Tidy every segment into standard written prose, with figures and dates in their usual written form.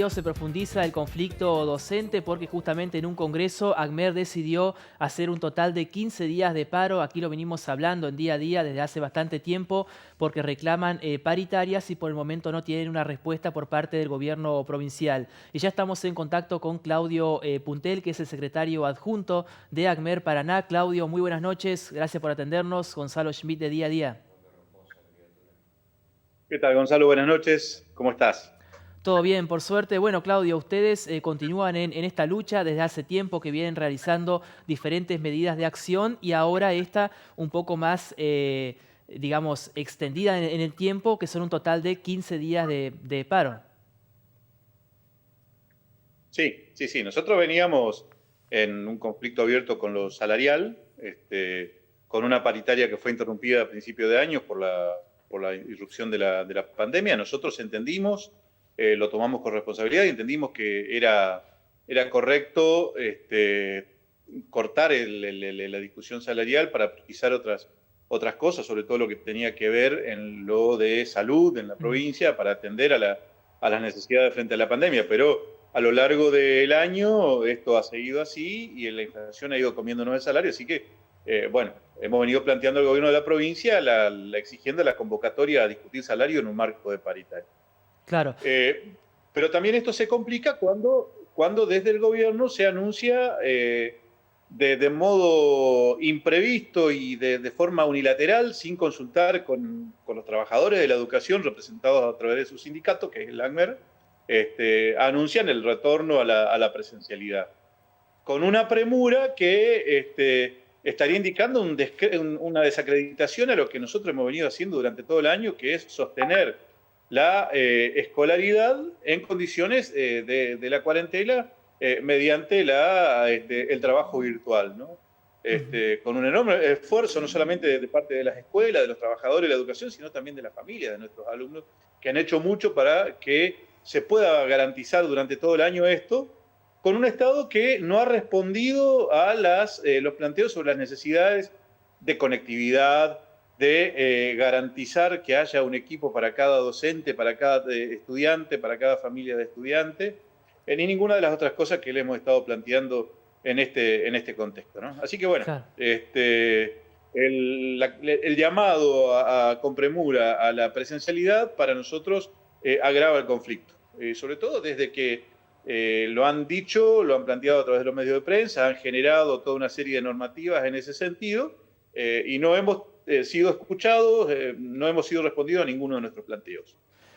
Se profundiza el conflicto docente porque justamente en un congreso ACMER decidió hacer un total de 15 días de paro. Aquí lo venimos hablando en día a día desde hace bastante tiempo porque reclaman paritarias y por el momento no tienen una respuesta por parte del gobierno provincial. Y ya estamos en contacto con Claudio Puntel, que es el secretario adjunto de ACMER Paraná. Claudio, muy buenas noches, gracias por atendernos. Gonzalo Schmidt de Día a Día. ¿Qué tal, Gonzalo? Buenas noches. ¿Cómo estás? Todo bien, por suerte. Bueno, Claudio, ustedes continúan en esta lucha desde hace tiempo que vienen realizando diferentes medidas de acción y ahora esta un poco más, digamos, extendida en el tiempo, que son un total de 15 días de paro. Sí. Nosotros veníamos en un conflicto abierto con lo salarial, con una paritaria que fue interrumpida a principio de año por la irrupción de la pandemia. Nosotros entendimos, lo tomamos con responsabilidad y entendimos que era correcto cortar la discusión salarial para priorizar otras cosas, sobre todo lo que tenía que ver en lo de salud en la provincia, para atender a las necesidades frente a la pandemia. Pero a lo largo del año esto ha seguido así y la inflación ha ido comiéndonos el salario, así que, hemos venido planteando al gobierno de la provincia exigiendo la convocatoria a discutir salario en un marco de paritaria. Claro. Pero también esto se complica cuando desde el gobierno se anuncia de modo imprevisto y de forma unilateral, sin consultar con los trabajadores de la educación representados a través de su sindicato, que es el ACMER, anuncian el retorno a la presencialidad, con una premura que estaría indicando una desacreditación a lo que nosotros hemos venido haciendo durante todo el año, que es sostener la escolaridad en condiciones de la cuarentena mediante el trabajo virtual, ¿no? Con un enorme esfuerzo, no solamente de parte de las escuelas, de los trabajadores de la educación, sino también de las familias de nuestros alumnos, que han hecho mucho para que se pueda garantizar durante todo el año esto, con un Estado que no ha respondido a los planteos sobre las necesidades de conectividad, de garantizar que haya un equipo para cada docente, para cada estudiante, para cada familia de estudiantes, ni ninguna de las otras cosas que le hemos estado planteando en este contexto, ¿no? Así que bueno, Claro. el llamado con premura a la presencialidad para nosotros agrava el conflicto, sobre todo desde que lo han dicho, lo han planteado a través de los medios de prensa, han generado toda una serie de normativas en ese sentido, y no hemos sido escuchados, no hemos sido respondidos a ninguno de nuestros planteos.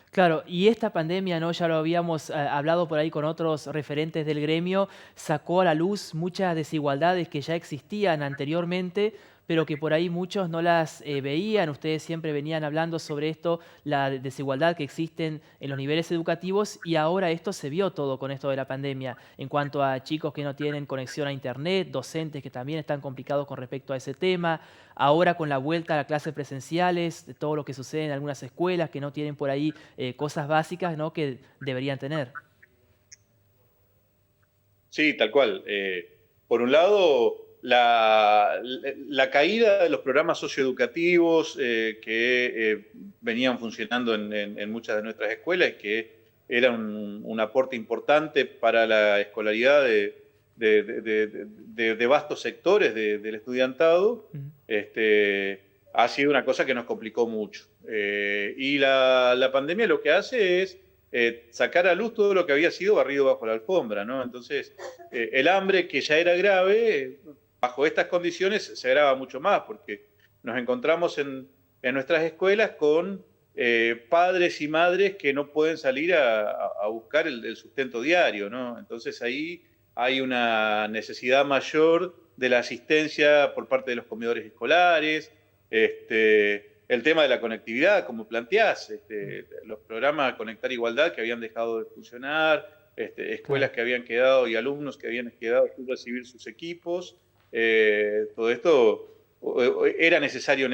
Claro, y esta pandemia, ¿no? Ya lo habíamos hablado por ahí con otros referentes del gremio, sacó a la luz muchas desigualdades que ya existían anteriormente, pero que por ahí muchos no las veían. Ustedes siempre venían hablando sobre esto, la desigualdad que existen en los niveles educativos, y ahora esto se vio todo con esto de la pandemia, en cuanto a chicos que no tienen conexión a internet, docentes que también están complicados con respecto a ese tema, ahora con la vuelta a clases presenciales, de todo lo que sucede en algunas escuelas que no tienen por ahí cosas básicas, ¿no?, que deberían tener. Sí, tal cual. Por un lado, la caída de los programas socioeducativos venían funcionando en muchas de nuestras escuelas y que eran un aporte importante para la escolaridad de vastos sectores del estudiantado, ha sido una cosa que nos complicó mucho. Y la pandemia lo que hace es sacar a luz todo lo que había sido barrido bajo la alfombra, ¿no? Entonces, el hambre, que ya era grave, bajo estas condiciones se agrava mucho más, porque nos encontramos en nuestras escuelas con padres y madres que no pueden salir a buscar el sustento diario, ¿no? Entonces ahí hay una necesidad mayor de la asistencia por parte de los comedores escolares, el tema de la conectividad, como planteás, los programas Conectar Igualdad que habían dejado de funcionar, escuelas Claro. que habían quedado y alumnos que habían quedado sin recibir sus equipos, todo esto era necesario en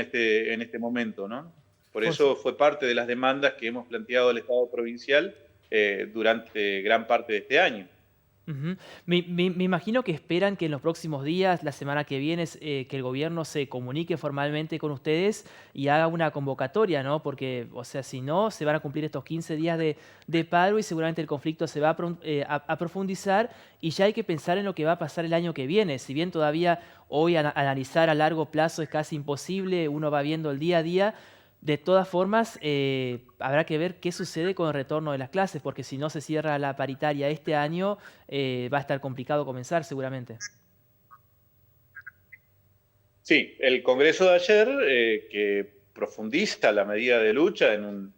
este momento, ¿no? Por Por, su- eso fue parte de las demandas que hemos planteado al Estado provincial durante gran parte de este año. Ujú. Me imagino que esperan que en los próximos días, la semana que viene, que el gobierno se comunique formalmente con ustedes y haga una convocatoria, ¿no? Porque, o sea, si no, se van a cumplir estos 15 días de paro y seguramente el conflicto se va a profundizar y ya hay que pensar en lo que va a pasar el año que viene. Si bien todavía hoy analizar a largo plazo es casi imposible, uno va viendo el día a día. De todas formas, habrá que ver qué sucede con el retorno de las clases, porque si no se cierra la paritaria este año, va a estar complicado comenzar seguramente. Sí, el Congreso de ayer, que profundiza la medida de lucha en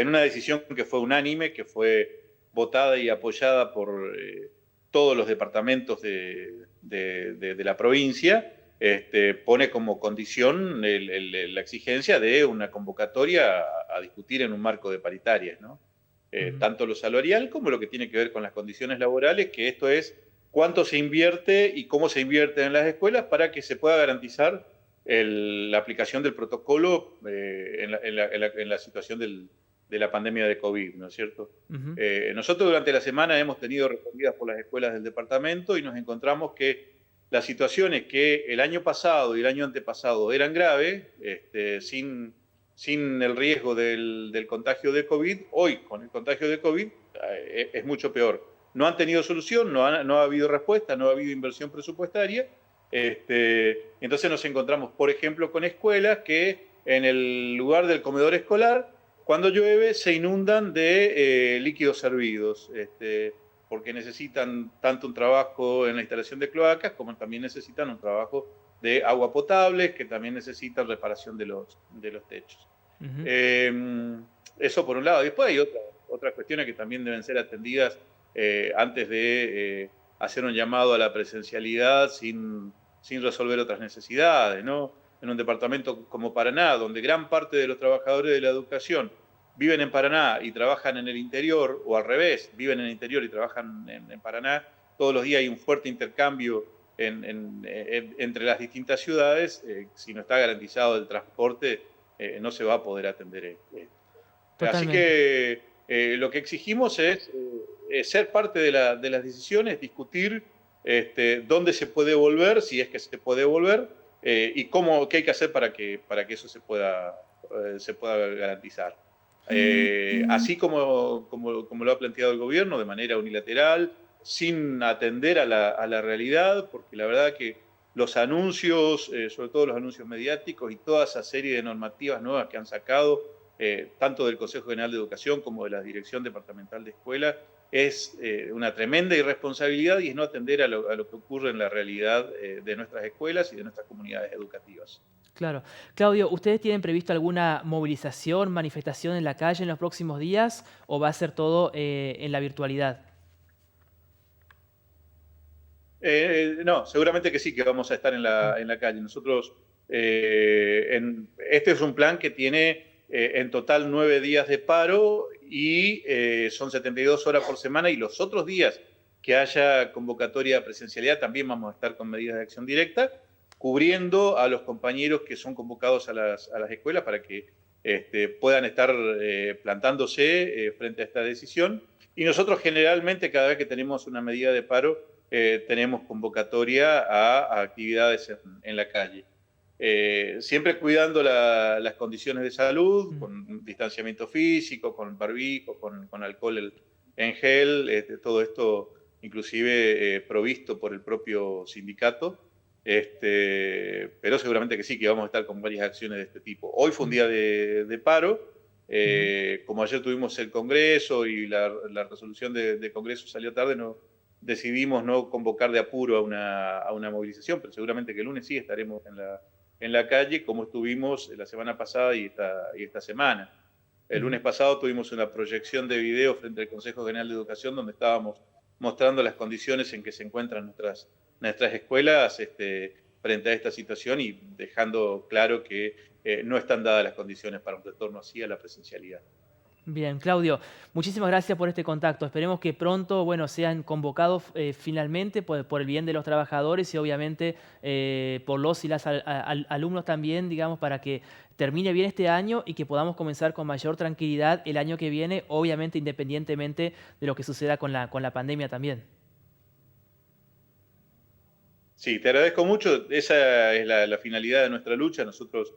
una decisión que fue unánime, que fue votada y apoyada por todos los departamentos de la provincia, pone como condición la exigencia de una convocatoria a discutir en un marco de paritarias, ¿no? Ujú. Tanto lo salarial como lo que tiene que ver con las condiciones laborales, que esto es cuánto se invierte y cómo se invierte en las escuelas para que se pueda garantizar la aplicación del protocolo en la situación de la pandemia de COVID, ¿no es cierto? Ujú. Nosotros durante la semana hemos tenido respondidas por las escuelas del departamento y nos encontramos que las situaciones que el año pasado y el año antepasado eran graves, sin el riesgo del contagio de COVID, hoy con el contagio de COVID es mucho peor. No han tenido solución, no ha habido respuesta, no ha habido inversión presupuestaria. Entonces nos encontramos, por ejemplo, con escuelas que en el lugar del comedor escolar, cuando llueve, se inundan de líquidos hervidos, porque necesitan tanto un trabajo en la instalación de cloacas como también necesitan un trabajo de agua potable, que también necesitan reparación de los techos. Ujú. Eh, Eso por un lado. Después hay otras cuestiones que también deben ser atendidas antes de hacer un llamado a la presencialidad sin resolver otras necesidades, ¿no? En un departamento como Paraná, donde gran parte de los trabajadores de la educación viven en Paraná y trabajan en el interior, o al revés, viven en el interior y trabajan en Paraná, todos los días hay un fuerte intercambio entre las distintas ciudades. Si no está garantizado el transporte, no se va a poder atender esto. Así Totalmente. que lo que exigimos es ser parte de las decisiones, discutir dónde se puede volver, si es que se puede volver, y qué hay que hacer para que eso se pueda garantizar. Así como lo ha planteado el gobierno, de manera unilateral, sin atender a la realidad, porque la verdad que los anuncios, sobre todo los anuncios mediáticos y toda esa serie de normativas nuevas que han sacado, tanto del Consejo General de Educación como de la Dirección Departamental de Escuela, es una tremenda irresponsabilidad y es no atender a lo que ocurre en la realidad de nuestras escuelas y de nuestras comunidades educativas. Claro. Claudio, ¿ustedes tienen previsto alguna movilización, manifestación en la calle en los próximos días o va a ser todo en la virtualidad? No, seguramente que sí, que vamos a estar Mm. en la calle. Nosotros, este es un plan que tiene en total 9 días de paro y son 72 horas por semana, y los otros días que haya convocatoria de presencialidad también vamos a estar con medidas de acción directa, cubriendo a los compañeros que son convocados a las escuelas para que puedan estar plantándose frente a esta decisión. Y nosotros generalmente cada vez que tenemos una medida de paro, tenemos convocatoria a actividades en la calle. Siempre cuidando las condiciones de salud, Mm. con distanciamiento físico, con barbijo, con alcohol en gel, todo esto inclusive provisto por el propio sindicato. Pero seguramente que sí, que vamos a estar con varias acciones de este tipo. Hoy fue un Mm. día de paro. Ujú. Como ayer tuvimos el Congreso y la resolución de Congreso salió tarde, no decidimos no convocar de apuro a una movilización, pero seguramente que el lunes sí estaremos en la calle, como estuvimos la semana pasada y esta semana. El Ujú. lunes pasado tuvimos una proyección de video frente al Consejo General de Educación, donde estábamos mostrando las condiciones en que se encuentran nuestras escuelas frente a esta situación, y dejando claro que no están dadas las condiciones para un retorno así a la presencialidad. Bien, Claudio, muchísimas gracias por este contacto. Esperemos que pronto, bueno, sean convocados finalmente por el bien de los trabajadores y obviamente por los y las alumnos también, digamos, para que termine bien este año y que podamos comenzar con mayor tranquilidad el año que viene, obviamente independientemente de lo que suceda con la pandemia también. Sí, te agradezco mucho. Esa es la finalidad de nuestra lucha. Nosotros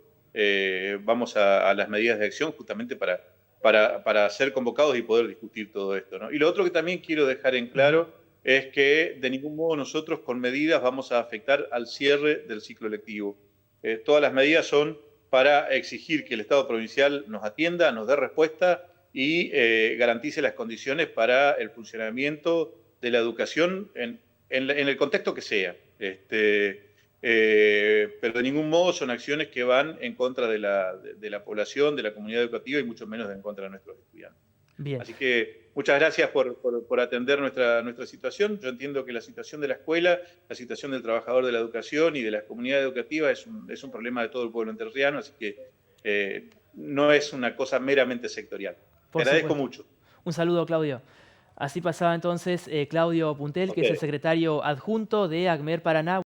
vamos a las medidas de acción justamente para ser convocados y poder discutir todo esto, ¿no? Y lo otro que también quiero dejar en claro es que de ningún modo nosotros con medidas vamos a afectar al cierre del ciclo lectivo. Todas las medidas son para exigir que el Estado provincial nos atienda, nos dé respuesta y garantice las condiciones para el funcionamiento de la educación en el contexto que sea. Pero de ningún modo son acciones que van en contra de la población, de la comunidad educativa y mucho menos en contra de nuestros estudiantes. Bien. Así que muchas gracias por atender nuestra situación. Yo entiendo que la situación de la escuela, la situación del trabajador de la educación y de las comunidades educativas es un problema de todo el pueblo entrerriano, así que no es una cosa meramente sectorial. Te agradezco mucho. Un saludo, Claudio. Así pasaba entonces Claudio Puntel, que es el secretario adjunto de ACMER Paraná.